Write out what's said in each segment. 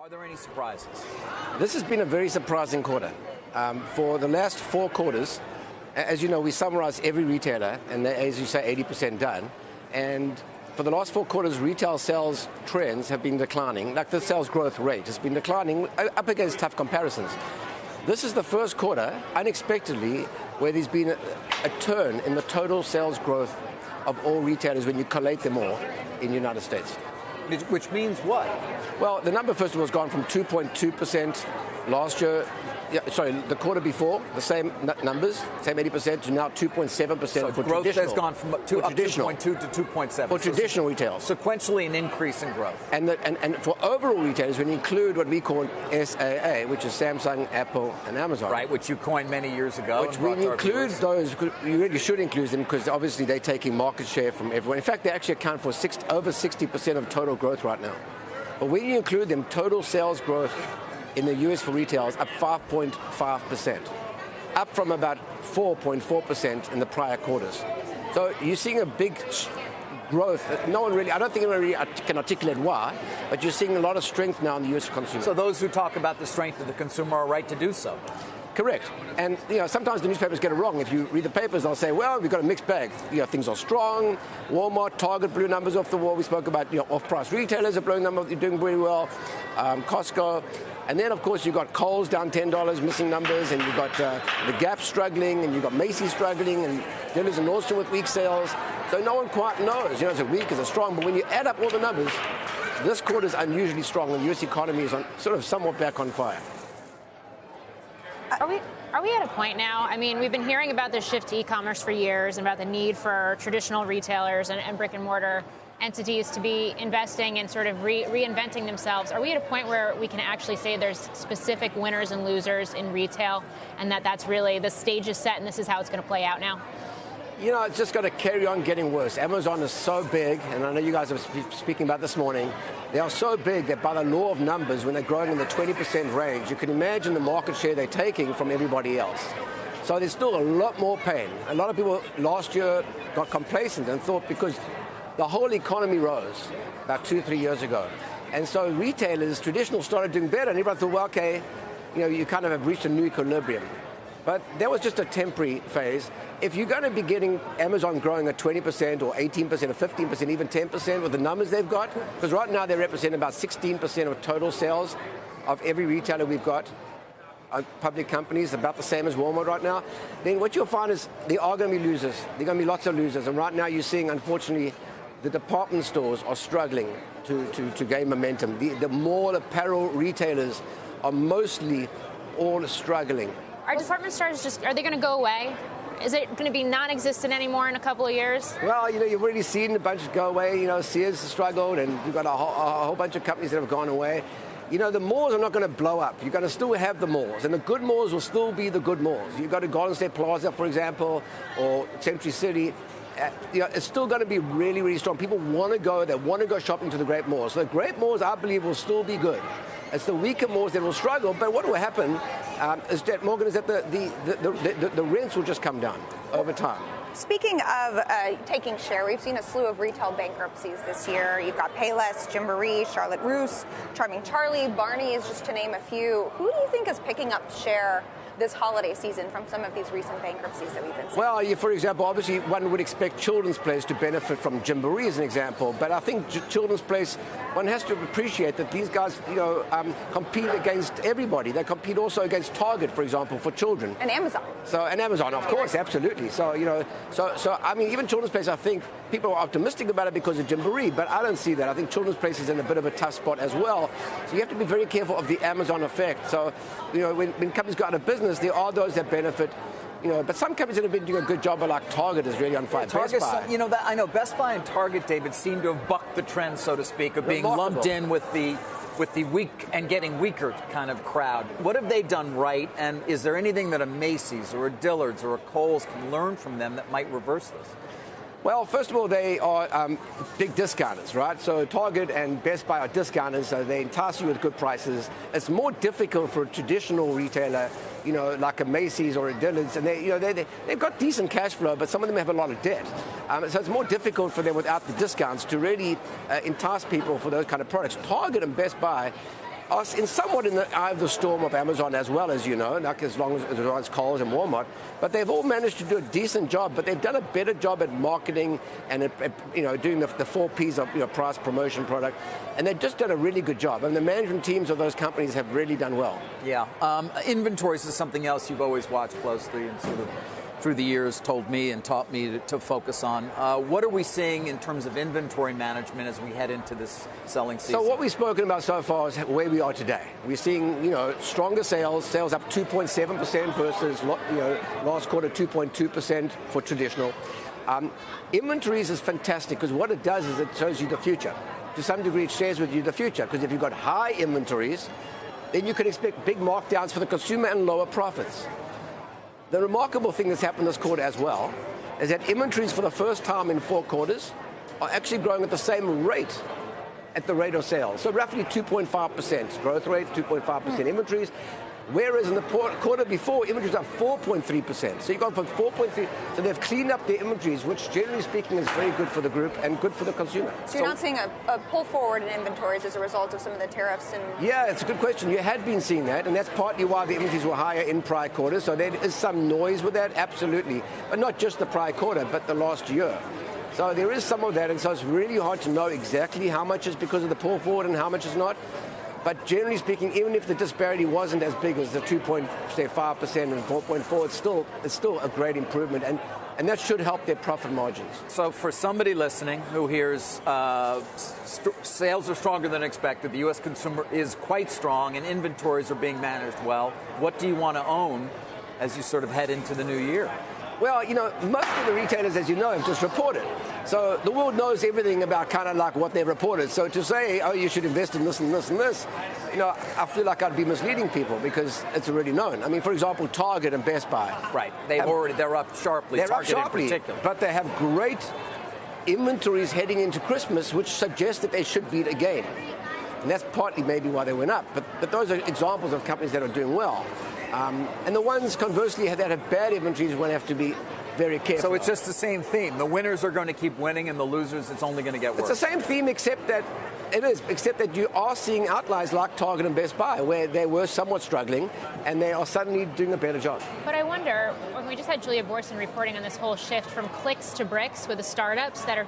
Are there any surprises? This has been a very surprising quarter. For the last 4 quarters, as you know, we summarize every retailer, and as you say, 80% done. And for the last 4 quarters, retail sales trends have been declining. Like the sales growth rate has been declining up against tough comparisons. This is the first quarter, unexpectedly, where there's been a turn in the total sales growth of all retailers when you collate them all in the United States. Which means what? Well, the number, first of all, has gone from 2.2% last year, the quarter before, the same numbers, same 80%, to now 2.7% so for growth traditional. has gone from up 2.2 to 2.7. For traditional retail. Sequentially an increase in growth. And for overall retailers, when you include what we call SAA, which is Samsung, Apple, and Amazon. Right, which you coined many years ago. Which when you include those, you really should include them because obviously they're taking market share from everyone. In fact, they actually account for over 60% of total growth right now. But when you include them, total sales growth in the US for retail is up 5.5%, up from about 4.4% in the prior quarters. So you're seeing a big growth. No one really, I don't think anyone really can articulate why, but you're seeing a lot of strength now in the US consumer. So those who talk about the strength of the consumer are right to do so. Correct. And sometimes the newspapers get it wrong. If you read the papers, they'll say, well, we've got a mixed bag. Things are strong. Walmart, Target blew numbers off the wall. We spoke about off-price retailers are blowing numbers, doing very well. Costco. And then, of course, you've got Kohl's down $10, missing numbers, and you've got the Gap struggling, and you've got Macy's struggling, and Dillard's and Nordstrom with weak sales. So no one quite knows, is it weak, is it strong? But when you add up all the numbers, this quarter is unusually strong, and the U.S. economy is somewhat back on fire. Are we at a point now? I mean, we've been hearing about this shift to e-commerce for years and about the need for traditional retailers and brick and mortar entities to be investing and sort of reinventing themselves. Are we at a point where we can actually say there's specific winners and losers in retail and that's really the stage is set and this is how it's going to play out now? It's just going to carry on getting worse. Amazon is so big, and I know you guys are speaking about this morning, they are so big that by the law of numbers, when they're growing in the 20% range, you can imagine the market share they're taking from everybody else. So there's still a lot more pain. A lot of people last year got complacent and thought because the whole economy rose about 2-3 years ago. And so retailers, traditional, started doing better, and everyone thought, well, okay, you kind of have reached a new equilibrium. But that was just a temporary phase. If you're going to be getting Amazon growing at 20% or 18% or 15%, even 10% with the numbers they've got, because right now they represent about 16% of total sales of every retailer we've got, public companies, about the same as Walmart right now, then what you'll find is there are going to be losers. There are going to be lots of losers. And right now you're seeing, unfortunately, the department stores are struggling to gain momentum. The mall apparel retailers are mostly all struggling. Are department stores are they going to go away? Is it going to be non-existent anymore in a couple of years? Well, you've already seen a bunch go away. Sears struggled, and you've got a whole bunch of companies that have gone away. The malls are not going to blow up. You're going to still have the malls, and the good malls will still be the good malls. You've got a Golden State Plaza, for example, or Century City. It's still going to be really, really strong. People want to go. They want to go shopping to the great malls. So the great malls, I believe, will still be good. It's the weaker malls that will struggle. But what will happen is that, Morgan, is that the rents will just come down over time. Speaking of taking share, we've seen a slew of retail bankruptcies this year. You've got Payless, Gymboree, Charlotte Russe, Charming Charlie, Barney's, just to name a few. Who do you think is picking up share this holiday season from some of these recent bankruptcies that we've been seeing? Well, for example, obviously one would expect Children's Place to benefit from Gymboree as an example, but I think Children's Place, one has to appreciate that these guys, compete against everybody. They compete also against Target, for example, for children. And Amazon. And Amazon, of course, absolutely. So I mean, even Children's Place, I think people are optimistic about it because of Gymboree, but I don't see that. I think Children's Place is in a bit of a tough spot as well. So you have to be very careful of the Amazon effect. So, when companies go out of business, there are those that benefit, but some companies that have been doing a good job, like Target, is really on fire. Target, I know Best Buy and Target, David, seem to have bucked the trend, so to speak, of being lumped in with the weak and getting weaker kind of crowd. What have they done right, and is there anything that a Macy's or a Dillard's or a Kohl's can learn from them that might reverse this? Well, first of all, they are big discounters, right? So Target and Best Buy are discounters, so they entice you with good prices. It's more difficult for a traditional retailer, like a Macy's or a Dillard's, and they've got decent cash flow, but some of them have a lot of debt. So it's more difficult for them without the discounts to really entice people for those kind of products. Target and Best Buy are somewhat in the eye of the storm of Amazon as well, as you know, not as long as Kohl's and Walmart. But they've all managed to do a decent job, but they've done a better job at marketing and at doing the 4 Ps of price, promotion, product. And they've just done a really good job. And the management teams of those companies have really done well. Yeah. Inventories is something else you've always watched closely and sort of through the years told me and taught me to focus on. What are we seeing in terms of inventory management as we head into this selling season? So what we've spoken about so far is where we are today. We're seeing, stronger sales up 2.7% versus, last quarter 2.2% for traditional. Inventories is fantastic because what it does is it shows you the future. To some degree, it shares with you the future because if you've got high inventories, then you can expect big markdowns for the consumer and lower profits. The remarkable thing that's happened this quarter as well is that inventories for the first time in 4 quarters are actually growing at the same rate at the rate of sales. So roughly 2.5% growth rate, 2.5% inventories. Whereas in the quarter before, inventories are 4.3%. So you've gone from 4.3%. So they've cleaned up their inventories, which generally speaking is very good for the group and good for the consumer. So you're not seeing a pull forward in inventories as a result of some of the tariffs? Yeah, it's a good question. You had been seeing that, and that's partly why the inventories were higher in prior quarters. So there is some noise with that, absolutely. But not just the prior quarter, but the last year. So there is some of that, and so it's really hard to know exactly how much is because of the pull forward and how much is not. But generally speaking, even if the disparity wasn't as big as the 2.5% and 4.4%, it's still a great improvement, and that should help their profit margins. So for somebody listening who hears sales are stronger than expected, the U.S. consumer is quite strong, and inventories are being managed well, what do you want to own as you sort of head into the new year? Well, most of the retailers, as you know, have just reported. So the world knows everything about kind of like what they've reported. So to say, oh, you should invest in this and this and this, I feel like I'd be misleading people because it's already known. I mean, for example, Target and Best Buy. Right. They're up sharply. They're up sharply, in particular. But they have great inventories heading into Christmas, which suggests that they should beat again. And that's partly maybe why they went up. But those are examples of companies that are doing well. And the ones, conversely, that have bad inventories will have to be very careful. So it's just the same theme. The winners are going to keep winning, and the losers, it's only going to get worse. It's the same theme, except that you are seeing outliers like Target and Best Buy, where they were somewhat struggling, and they are suddenly doing a better job. But I wonder, when we just had Julia Borson reporting on this whole shift from clicks to bricks with the startups that are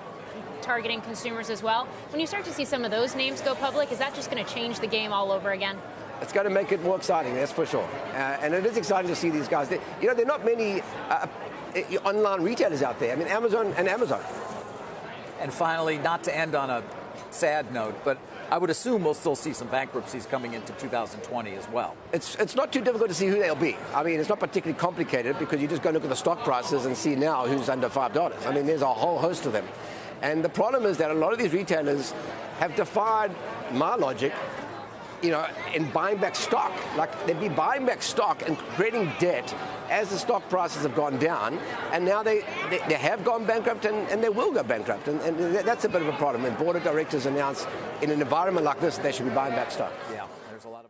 targeting consumers as well, when you start to see some of those names go public, is that just going to change the game all over again? It's going to make it more exciting, that's for sure. And it is exciting to see these guys. There are not many online retailers out there. I mean, Amazon. And finally, not to end on a sad note, but I would assume we'll still see some bankruptcies coming into 2020 as well. It's not too difficult to see who they'll be. I mean, it's not particularly complicated because you just go look at the stock prices and see now who's under $5. I mean, there's a whole host of them. And the problem is that a lot of these retailers have defied my logic, in buying back stock. Like, they'd be buying back stock and creating debt as the stock prices have gone down, and now they have gone bankrupt and they will go bankrupt. And that's a bit of a problem. When board of directors announce in an environment like this they should be buying back stock. Yeah, there's a lot of